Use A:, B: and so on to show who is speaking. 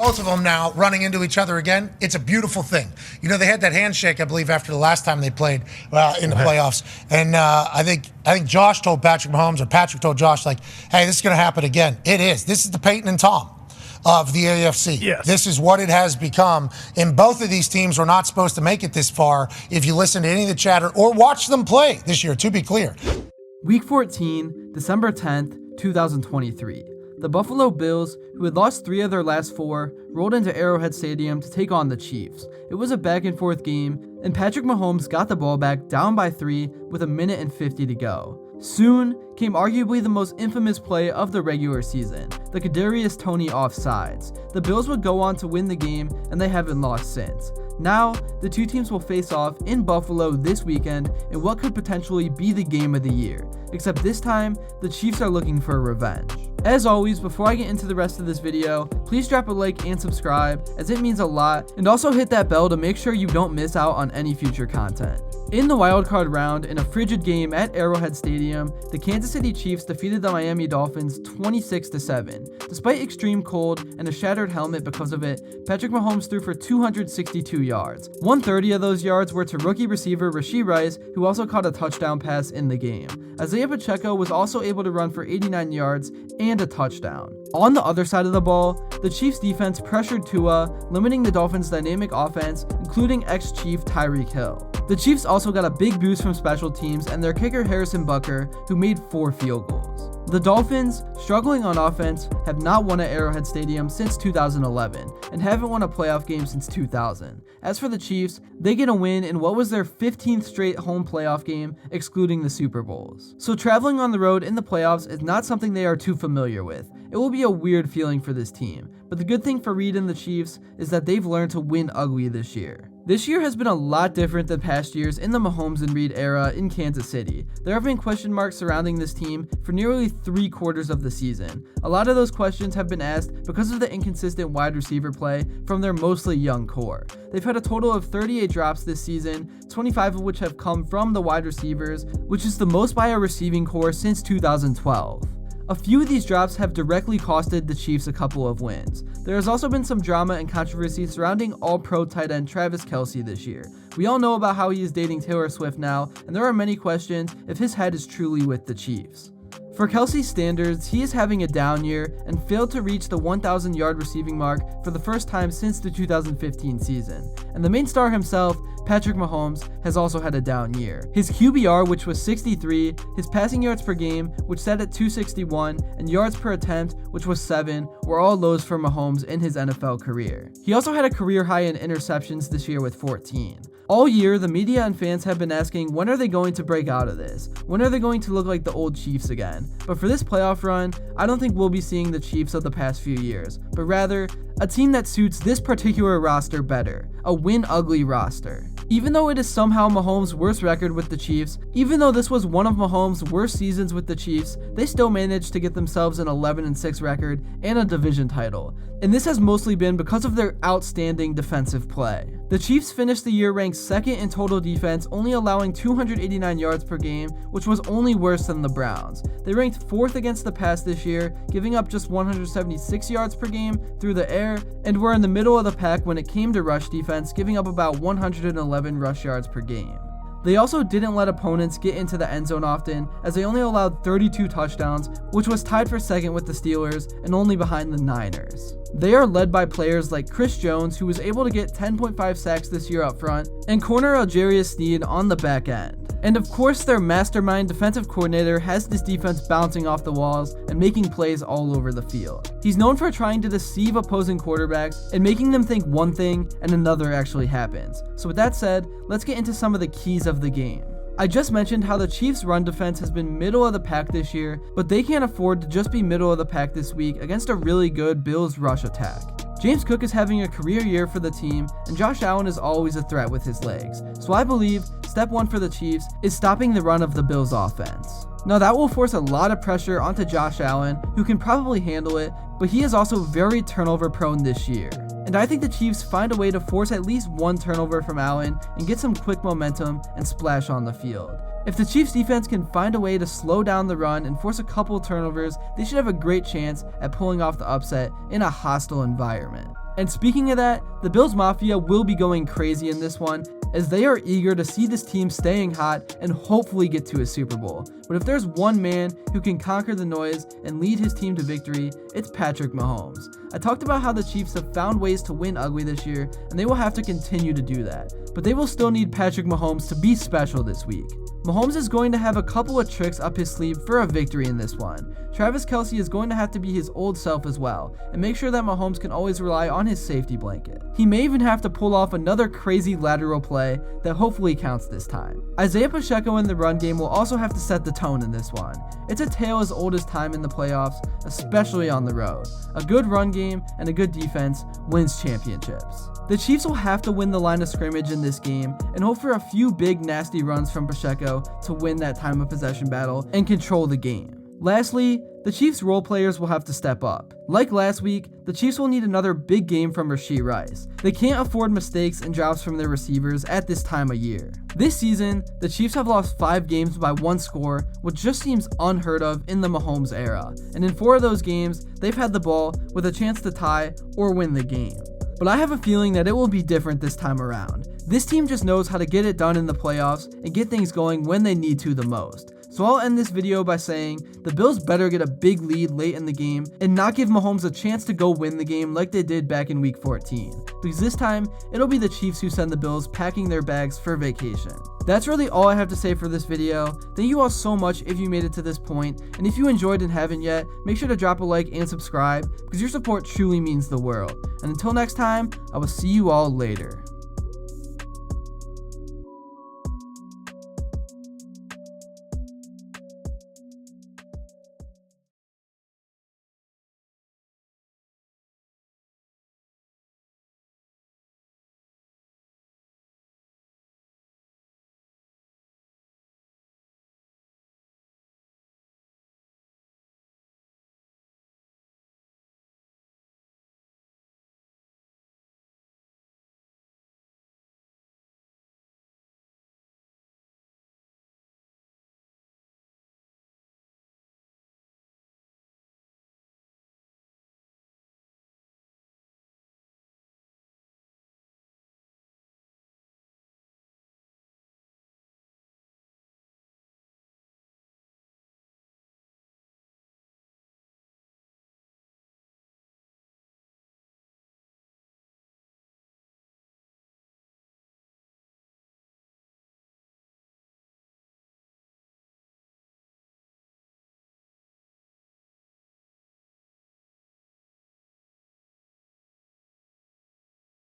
A: both of them now running into each other again, it's a beautiful thing. You know, they had that handshake, I believe, after the last time they played in the playoffs. And I think Josh told Patrick Mahomes, or Patrick told Josh, like, hey, this is going to happen again. It is. This is the Peyton and Tom of the AFC.
B: Yes.
A: This is what it has become. And both of these teams were not supposed to make it this far if you listen to any of the chatter or watch them play this year, to be clear.
C: Week 14, December 10th, 2023. The Buffalo Bills, who had lost 3 of their last 4, rolled into Arrowhead Stadium to take on the Chiefs. It was a back-and-forth game, and Patrick Mahomes got the ball back down by 3 with 1:50 to go. Soon came arguably the most infamous play of the regular season, the Kadarius Toney offsides. The Bills would go on to win the game, and they haven't lost since. Now, the two teams will face off in Buffalo this weekend in what could potentially be the game of the year, except this time, the Chiefs are looking for revenge. As always, before I get into the rest of this video, please drop a like and subscribe, as it means a lot, and also hit that bell to make sure you don't miss out on any future content. In the wildcard round, in a frigid game at Arrowhead Stadium, the Kansas City Chiefs defeated the Miami Dolphins 26-7. Despite extreme cold and a shattered helmet because of it, Patrick Mahomes threw for 262 yards. 130 of those yards were to rookie receiver Rashee Rice, who also caught a touchdown pass in the game. Isaiah Pacheco was also able to run for 89 yards and a touchdown. On the other side of the ball, the Chiefs defense pressured Tua, limiting the Dolphins' dynamic offense, including ex-Chief Tyreek Hill. The Chiefs also got a big boost from special teams and their kicker Harrison Butker, who made 4 field goals. The Dolphins, struggling on offense, have not won at Arrowhead Stadium since 2011 and haven't won a playoff game since 2000. As for the Chiefs, they get a win in what was their 15th straight home playoff game, excluding the Super Bowls. So traveling on the road in the playoffs is not something they are too familiar with. It will be a weird feeling for this team, but the good thing for Reid and the Chiefs is that they've learned to win ugly this year. This year has been a lot different than past years in the Mahomes and Reid era in Kansas City. There have been question marks surrounding this team for nearly 3/4 of the season. A lot of those questions have been asked because of the inconsistent wide receiver play from their mostly young core. They've had a total of 38 drops this season, 25 of which have come from the wide receivers, which is the most by a receiving core since 2012. A few of these drops have directly costed the Chiefs a couple of wins. There has also been some drama and controversy surrounding all-pro tight end Travis Kelce this year. We all know about how he is dating Taylor Swift now, and there are many questions if his head is truly with the Chiefs. For Kelce's standards, he is having a down year and failed to reach the 1,000-yard receiving mark for the first time since the 2015 season. And the main star himself, Patrick Mahomes, has also had a down year. His QBR, which was 63, his passing yards per game, which sat at 261, and yards per attempt, which was 7, were all lows for Mahomes in his NFL career. He also had a career high in interceptions this year with 14. All year, the media and fans have been asking, when are they going to break out of this? When are they going to look like the old Chiefs again? But for this playoff run, I don't think we'll be seeing the Chiefs of the past few years, but rather, a team that suits this particular roster better, a win-ugly roster. Even though it is somehow Mahomes' worst record with the Chiefs, even though this was one of Mahomes' worst seasons with the Chiefs, they still managed to get themselves an 11-6 record and a division title. And this has mostly been because of their outstanding defensive play. The Chiefs finished the year ranked second in total defense, only allowing 289 yards per game, which was only worse than the Browns. They ranked 4th against the pass this year, giving up just 176 yards per game through the air, and were in the middle of the pack when it came to rush defense, giving up about 111 rush yards per game. They also didn't let opponents get into the end zone often, as they only allowed 32 touchdowns, which was tied for second with the Steelers and only behind the Niners. They are led by players like Chris Jones, who was able to get 10.5 sacks this year up front, and corner Algerius Sneed on the back end. And of course, their mastermind defensive coordinator has this defense bouncing off the walls and making plays all over the field. He's known for trying to deceive opposing quarterbacks and making them think one thing and another actually happens. So with that said, let's get into some of the keys of the game. I just mentioned how the Chiefs' run defense has been middle of the pack this year, but they can't afford to just be middle of the pack this week against a really good Bills rush attack. James Cook is having a career year for the team, and Josh Allen is always a threat with his legs. So I believe step one for the Chiefs is stopping the run of the Bills' offense. Now that will force a lot of pressure onto Josh Allen, who can probably handle it, but he is also very turnover prone this year. And I think the Chiefs find a way to force at least one turnover from Allen and get some quick momentum and splash on the field. If the Chiefs defense can find a way to slow down the run and force a couple turnovers, they should have a great chance at pulling off the upset in a hostile environment. And speaking of that, the Bills Mafia will be going crazy in this one, as they are eager to see this team staying hot and hopefully get to a Super Bowl. But if there's one man who can conquer the noise and lead his team to victory, it's Patrick Mahomes. I talked about how the Chiefs have found ways to win ugly this year, and they will have to continue to do that. But they will still need Patrick Mahomes to be special this week. Mahomes is going to have a couple of tricks up his sleeve for a victory in this one. Travis Kelce is going to have to be his old self as well, and make sure that Mahomes can always rely on his safety blanket. He may even have to pull off another crazy lateral play that hopefully counts this time. Isaiah Pacheco in the run game will also have to set the tone in this one. It's a tale as old as time in the playoffs, especially on the road. A good run game and a good defense wins championships. The Chiefs will have to win the line of scrimmage in this game and hope for a few big nasty runs from Pacheco to win that time of possession battle and control the game. Lastly, the Chiefs role players will have to step up. Like last week, the Chiefs will need another big game from Rashee Rice. They can't afford mistakes and drops from their receivers at this time of year. This season, the Chiefs have lost 5 games by 1 score, which just seems unheard of in the Mahomes era. And in 4 of those games, they've had the ball with a chance to tie or win the game. But I have a feeling that it will be different this time around. This team just knows how to get it done in the playoffs and get things going when they need to the most. So I'll end this video by saying the Bills better get a big lead late in the game and not give Mahomes a chance to go win the game like they did back in week 14. Because this time, it'll be the Chiefs who send the Bills packing their bags for vacation. That's really all I have to say for this video. Thank you all so much if you made it to this point, and if you enjoyed and haven't yet, make sure to drop a like and subscribe because your support truly means the world. And until next time, I will see you all later.